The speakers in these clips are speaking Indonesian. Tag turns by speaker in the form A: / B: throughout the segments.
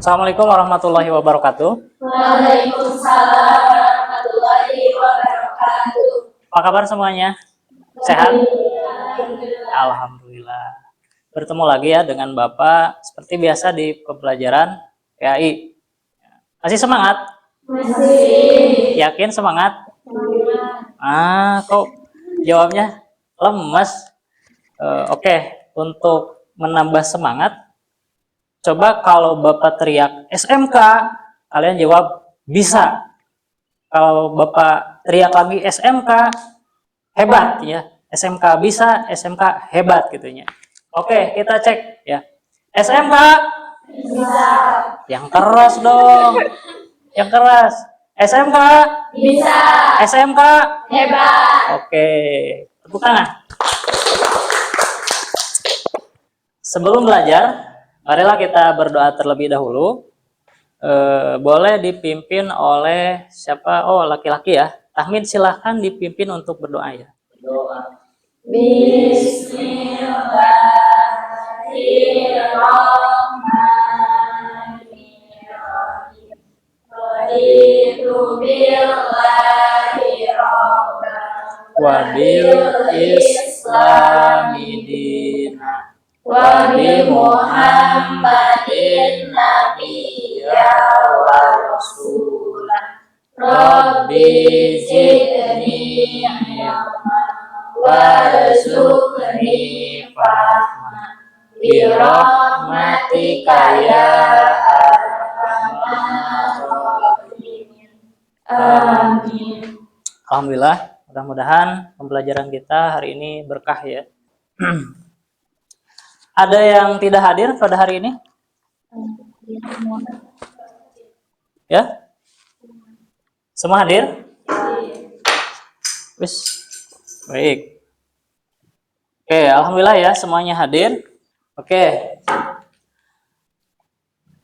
A: Assalamualaikum warahmatullahi wabarakatuh.
B: Waalaikumsalam warahmatullahi wabarakatuh.
A: Apa kabar semuanya? Sehat?
B: Alhamdulillah.
A: Alhamdulillah. Bertemu lagi ya dengan Bapak seperti biasa di pembelajaran PAI. Masih semangat?
B: Masih.
A: Yakin semangat? Kok jawabnya lemes? Oke, untuk menambah semangat, coba kalau Bapak teriak SMK, kalian jawab bisa. Kalau Bapak teriak lagi SMK, hebat ya. SMK bisa, SMK hebat gitunya. Oke, kita cek ya. SMK
B: Bisa.
A: yang keras dong. Yang keras. SMK
B: Bisa.
A: SMK
B: Hebat.
A: Oke, tepuk tangan. Sebelum belajar, marilah kita berdoa terlebih dahulu. Boleh dipimpin oleh siapa? Oh, laki-laki ya. Tahmid silahkan dipimpin untuk berdoa ya. Doa.
B: Bismillahirrahmanirrahim. Raditu billahi rabban
A: Wa bil islami dina
B: wa bi Muhammadin nabiyya wa rasulah. Rabbi zidni ilman warzuqni fahma bi rahmatika ya arhamar rahimin. Amin.
A: Alhamdulillah, mudah-mudahan pembelajaran kita hari ini berkah ya. Ada yang tidak hadir pada hari ini? Ya? Semua hadir? Wis. Baik. Oke, alhamdulillah ya semuanya hadir. Oke.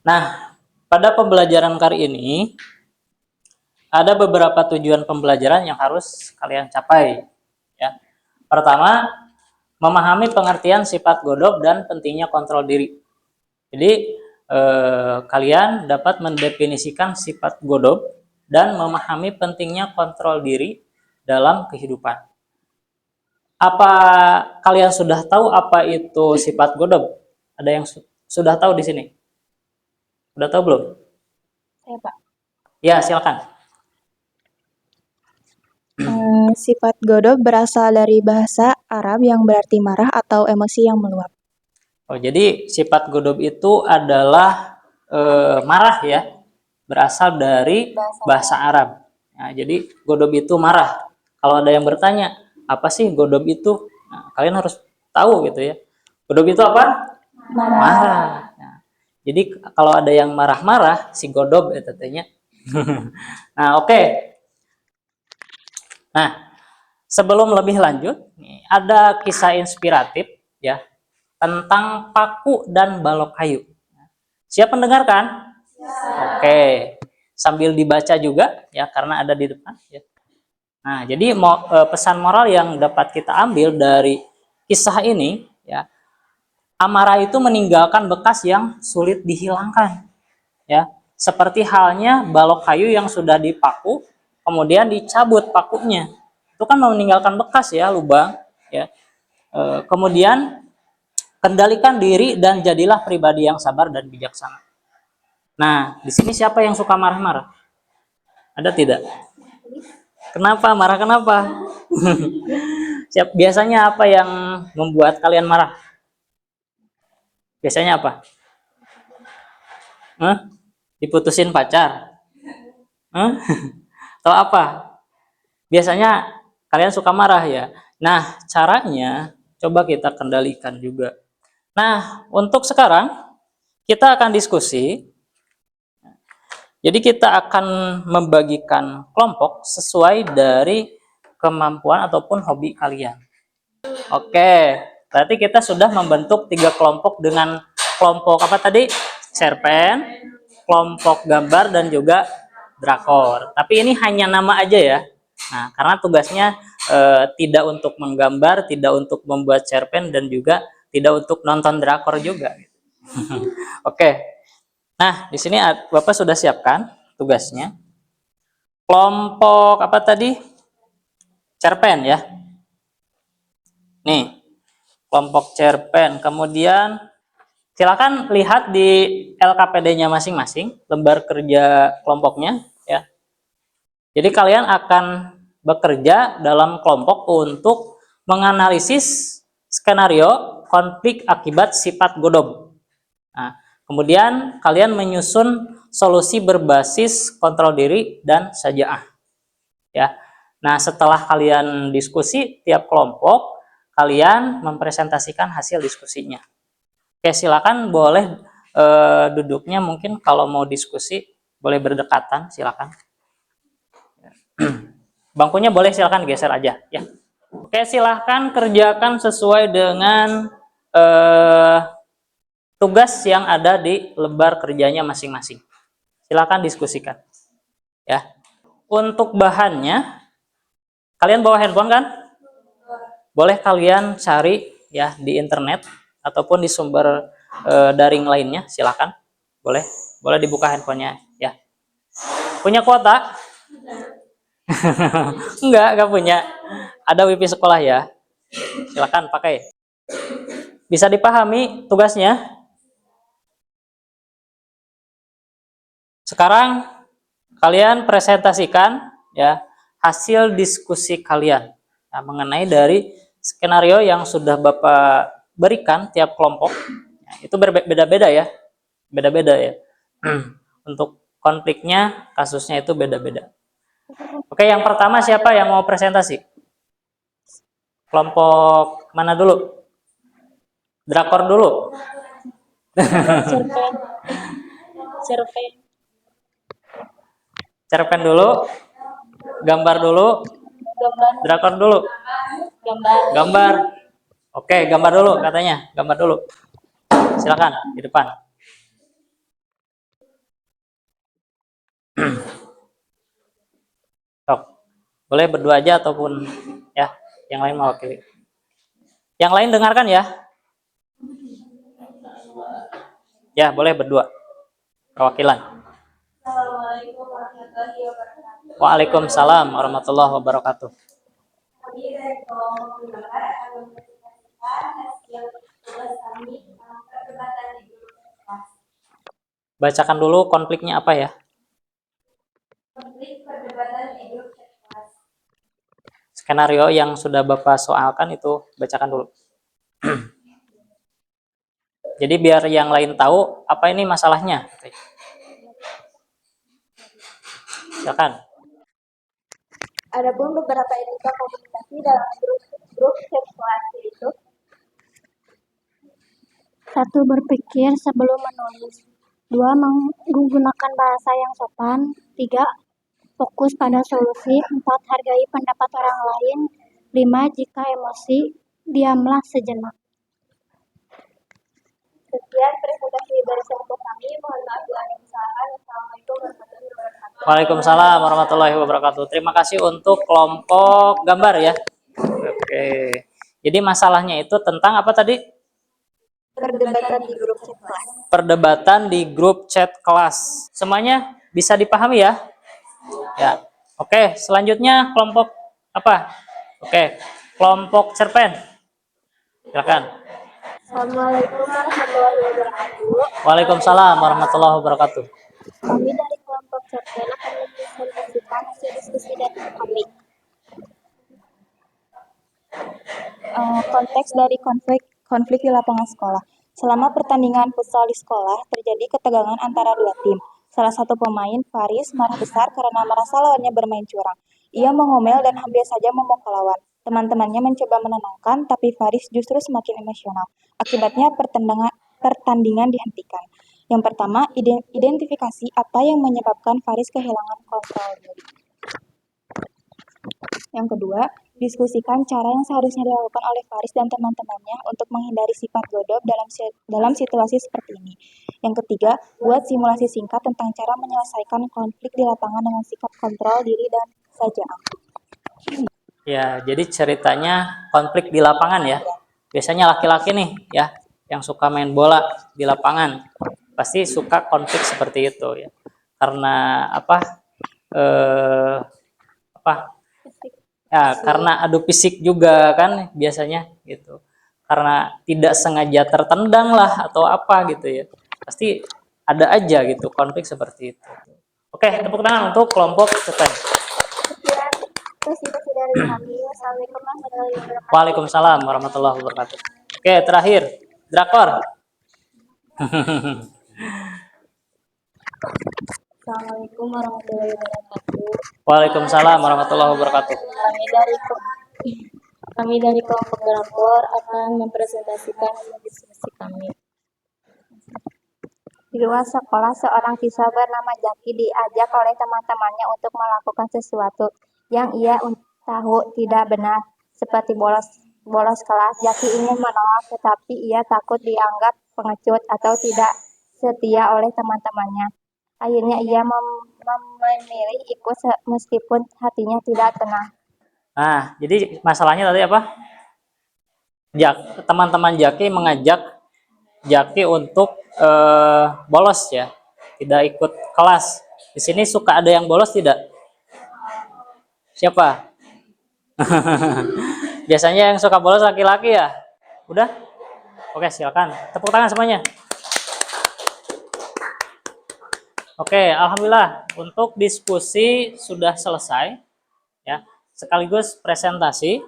A: Nah, pada pembelajaran kali ini ada beberapa tujuan pembelajaran yang harus kalian capai. Ya. Pertama, memahami pengertian sifat godop dan pentingnya kontrol diri. Jadi, kalian dapat mendefinisikan sifat godop dan memahami pentingnya kontrol diri dalam kehidupan. Apa kalian sudah tahu apa itu sifat godop? Ada yang sudah tahu di sini? Sudah tahu belum?
C: Saya, Pak.
A: Ya, silakan.
C: Sifat godop berasal dari bahasa Arab yang berarti marah atau emosi yang meluap.
A: Oh, jadi sifat godop itu adalah marah ya, berasal dari bahasa Arab. Nah, jadi godop itu marah. Kalau ada yang bertanya, apa sih godop itu? Nah, kalian harus tahu gitu ya. Godop itu apa? Marah. Nah, jadi kalau ada yang marah-marah, si godop ya tetenya. Nah, oke. Nah, sebelum lebih lanjut, ada kisah inspiratif ya tentang paku dan balok kayu. Siap mendengarkan? Ya. Oke, sambil dibaca juga ya karena ada di depan. Ya. Nah, jadi pesan moral yang dapat kita ambil dari kisah ini ya, amarah itu meninggalkan bekas yang sulit dihilangkan. Ya, seperti halnya balok kayu yang sudah dipaku, kemudian dicabut pakunya. Itu kan meninggalkan bekas ya, lubang. Ya. Kemudian kendalikan diri dan jadilah pribadi yang sabar dan bijaksana. Nah, di sini siapa yang suka marah-marah? Ada tidak? Kenapa? Marah kenapa? Biasanya apa yang membuat kalian marah? Biasanya apa? Diputusin pacar? Atau apa? Biasanya kalian suka marah ya? Nah, caranya coba kita kendalikan juga. Nah, untuk sekarang kita akan diskusi. Jadi kita akan membagikan kelompok sesuai dari kemampuan ataupun hobi kalian. Oke, berarti kita sudah membentuk 3 kelompok dengan kelompok apa tadi? Cerpen, kelompok gambar, dan juga drakor. Tapi ini hanya nama aja ya. Nah, karena tugasnya tidak untuk menggambar, tidak untuk membuat cerpen, dan juga tidak untuk nonton drakor juga. Oke. Nah, di sini Bapak sudah siapkan tugasnya. Kelompok apa tadi? Cerpen ya. Nih, kelompok cerpen. Kemudian silakan lihat di LKPD-nya masing-masing, lembar kerja kelompoknya ya. Jadi kalian akan bekerja dalam kelompok untuk menganalisis skenario konflik akibat sifat godom. Nah, kemudian kalian menyusun solusi berbasis kontrol diri dan sajaah. Ya. Nah, setelah kalian diskusi tiap kelompok, kalian mempresentasikan hasil diskusinya. Oke, silakan boleh duduknya mungkin kalau mau diskusi boleh berdekatan, silakan. Bangkunya boleh silakan geser aja ya. Oke, silahkan kerjakan sesuai dengan tugas yang ada di lembar kerjanya masing-masing. Silahkan diskusikan ya. Untuk bahannya, kalian bawa handphone kan? Boleh kalian cari ya di internet ataupun di sumber daring lainnya, silahkan. Boleh dibuka handphonenya ya. Punya kuota? Enggak punya. Ada wifi sekolah ya. Silakan pakai. Bisa dipahami tugasnya? Sekarang kalian presentasikan ya hasil diskusi kalian mengenai dari skenario yang sudah Bapak berikan tiap kelompok. Itu berbeda-beda ya. Beda-beda ya. Untuk konfliknya, kasusnya itu beda-beda. Oke, yang pertama siapa yang mau presentasi? Kelompok mana dulu? Drakor dulu.
C: Cerpen.
A: Cerpen dulu. Gambar dulu. Drakor dulu. Gambar. Oke, gambar dulu katanya. Gambar dulu. Silakan di depan. Sok. Boleh berdua aja ataupun ya, yang lain mewakili. Yang lain dengarkan ya. Ya, boleh berdua. Perwakilan.
B: Assalamualaikum warahmatullahi wabarakatuh.
A: Waalaikumsalam warahmatullahi wabarakatuh.
B: Kami dari kelompok gambar akan mempresentasikan hasil tugas kami tentang perdebatan di grup kelas.
A: Bacakan dulu konfliknya apa ya?
B: Konflik perdebatan di grup kelas.
A: Skenario yang sudah Bapak soalkan itu bacakan dulu. Jadi biar yang lain tahu apa ini masalahnya. Silakan.
C: Adapun beberapa etika komunikasi dalam grup chat kelas yaitu 1. Berpikir sebelum menulis. 2. Menggunakan bahasa yang sopan. 3. Fokus pada solusi. 4. Hargai pendapat orang lain. 5. Jika emosi, diamlah sejenak. Sekian presentasi dari kelompok kami. Mohon maaf bila ada kesalahan. Assalamualaikum warahmatullahi wabarakatuh.
A: Waalaikumsalam warahmatullahi wabarakatuh. Terima kasih untuk kelompok gambar ya. Oke. Jadi masalahnya itu tentang apa tadi?
C: Perdebatan di grup chat kelas.
A: Perdebatan di grup chat kelas. Semuanya bisa dipahami ya? Ya. Oke, selanjutnya kelompok apa? Oke, kelompok cerpen. Silakan.
C: Assalamualaikum warahmatullahi wabarakatuh.
A: Waalaikumsalam warahmatullahi wabarakatuh.
C: Kami dari kelompok cerpen akan mempresentasikan hasil diskusi dan kami. Konteks dari konflik di lapangan sekolah. Selama pertandingan futsal di sekolah, terjadi ketegangan antara dua tim. Salah satu pemain, Faris, marah besar karena merasa lawannya bermain curang. Ia mengomel dan hampir saja memukul lawan. Teman-temannya mencoba menenangkan, tapi Faris justru semakin emosional. Akibatnya pertandingan dihentikan. Yang pertama, identifikasi apa yang menyebabkan Faris kehilangan kontrol diri. Yang kedua, diskusikan cara yang seharusnya dilakukan oleh Faris dan teman-temannya untuk menghindari sifat godop dalam situasi seperti ini. Yang ketiga, buat simulasi singkat tentang cara menyelesaikan konflik di lapangan dengan sikap kontrol diri dan sajaah.
A: Ya, jadi ceritanya konflik di lapangan ya. Biasanya laki-laki nih ya, yang suka main bola di lapangan. pasti suka konflik seperti itu ya. Karena apa? Eh, apa? Ya, karena adu fisik juga kan biasanya gitu. Karena tidak sengaja tertendang lah atau apa gitu ya. Pasti ada aja gitu konflik seperti itu. Oke, tepuk tangan untuk kelompok CT.
C: Sekian presentasi dari kami. Wassalamualaikum warahmatullahi wabarakatuh.
A: Waalaikumsalam warahmatullahi wabarakatuh. Oke, terakhir drakor.
C: Assalamualaikum warahmatullahi wabarakatuh.
A: Waalaikumsalam warahmatullahi wabarakatuh.
C: Kami dari kelompok drakor akan mempresentasikan hasil diskusi kami. Di luar sekolah, seorang siswa bernama Jaki diajak oleh teman-temannya untuk melakukan sesuatu yang ia tahu tidak benar, seperti bolos kelas. Jaki ingin menolak, tetapi ia takut dianggap pengecut atau tidak setia oleh teman-temannya. Akhirnya ia memilih ikut meskipun hatinya tidak tenang.
A: Nah, jadi masalahnya tadi apa? Teman-teman Jaki mengajak Jaki untuk bolos ya, tidak ikut kelas. Di sini suka ada yang bolos tidak? Siapa? Biasanya yang suka bolos laki-laki ya. Udah? Oke, silakan. Tepuk tangan semuanya. Oke, alhamdulillah untuk diskusi sudah selesai ya. Sekaligus presentasi.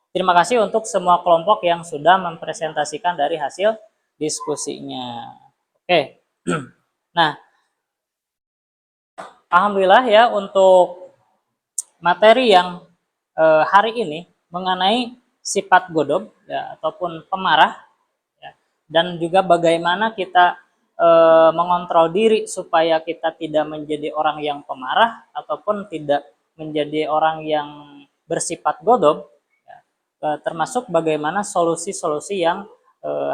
A: Terima kasih untuk semua kelompok yang sudah mempresentasikan dari hasil diskusinya. Oke. Nah, alhamdulillah ya untuk materi yang hari ini mengenai sifat godob ya, ataupun pemarah ya, dan juga bagaimana kita mengontrol diri supaya kita tidak menjadi orang yang pemarah ataupun tidak menjadi orang yang bersifat godob ya, termasuk bagaimana solusi-solusi yang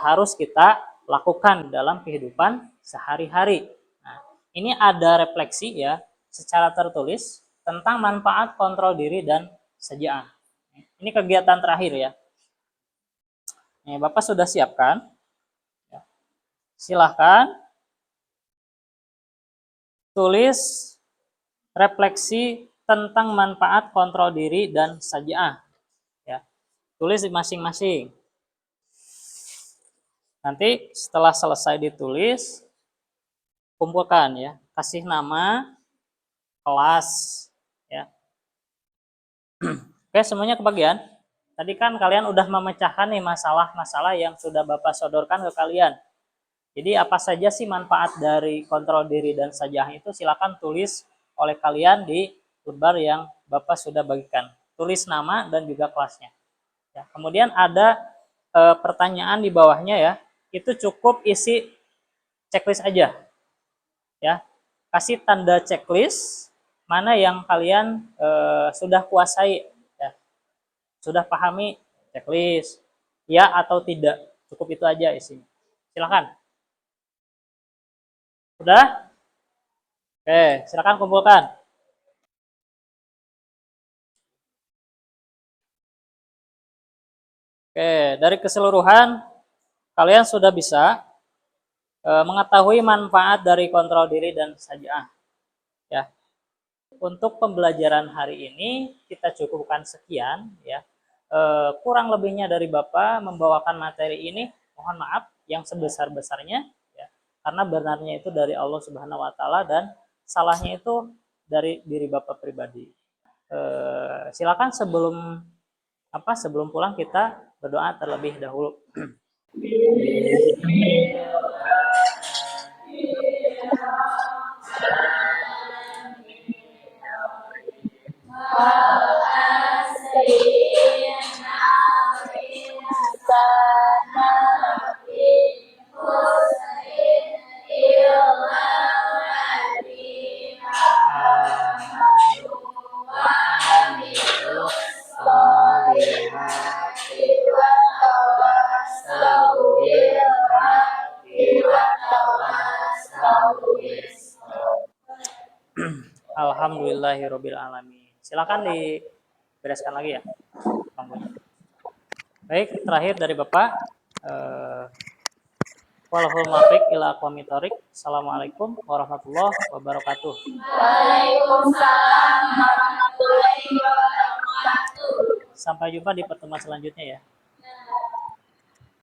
A: harus kita lakukan dalam kehidupan sehari-hari. Nah, ini ada refleksi ya secara tertulis tentang manfaat kontrol diri dan sajian. Ini kegiatan terakhir ya. Nih, Bapak sudah siapkan. Silahkan tulis refleksi tentang manfaat kontrol diri dan sajian. Ya, tulis masing-masing. Nanti setelah selesai ditulis, kumpulkan ya, kasih nama, kelas, ya. Oke, semuanya kebagian. Tadi kan kalian udah memecahkan nih masalah-masalah yang sudah Bapak sodorkan ke kalian. Jadi apa saja sih manfaat dari kontrol diri dan sajian itu silakan tulis oleh kalian di lembar yang Bapak sudah bagikan. Tulis nama dan juga kelasnya. Ya, kemudian ada pertanyaan di bawahnya ya. Itu cukup isi checklist aja. Ya. Kasih tanda checklist mana yang kalian sudah kuasai ya. Sudah pahami checklist ya atau tidak. Cukup itu aja isinya. Silakan. Sudah? Oke, silakan kumpulkan. Oke, dari keseluruhan kalian sudah bisa mengetahui manfaat dari kontrol diri dan sajian. Ya. Untuk pembelajaran hari ini kita cukupkan sekian ya. Kurang lebihnya dari Bapak membawakan materi ini, mohon maaf yang sebesar-besarnya ya. Karena benarnya itu dari Allah Subhanahu wa taala dan salahnya itu dari diri Bapak pribadi. Silakan sebelum pulang kita berdoa terlebih dahulu. Alhamdulillahirabbil alamin. Silakan dibereskan lagi ya. Baik, terakhir dari Bapak Walhul muwaffiq ila aqwamit thoriq. Assalamualaikum warahmatullahi wabarakatuh.
B: Waalaikumsalam warahmatullahi wabarakatuh.
A: Sampai jumpa di pertemuan selanjutnya ya.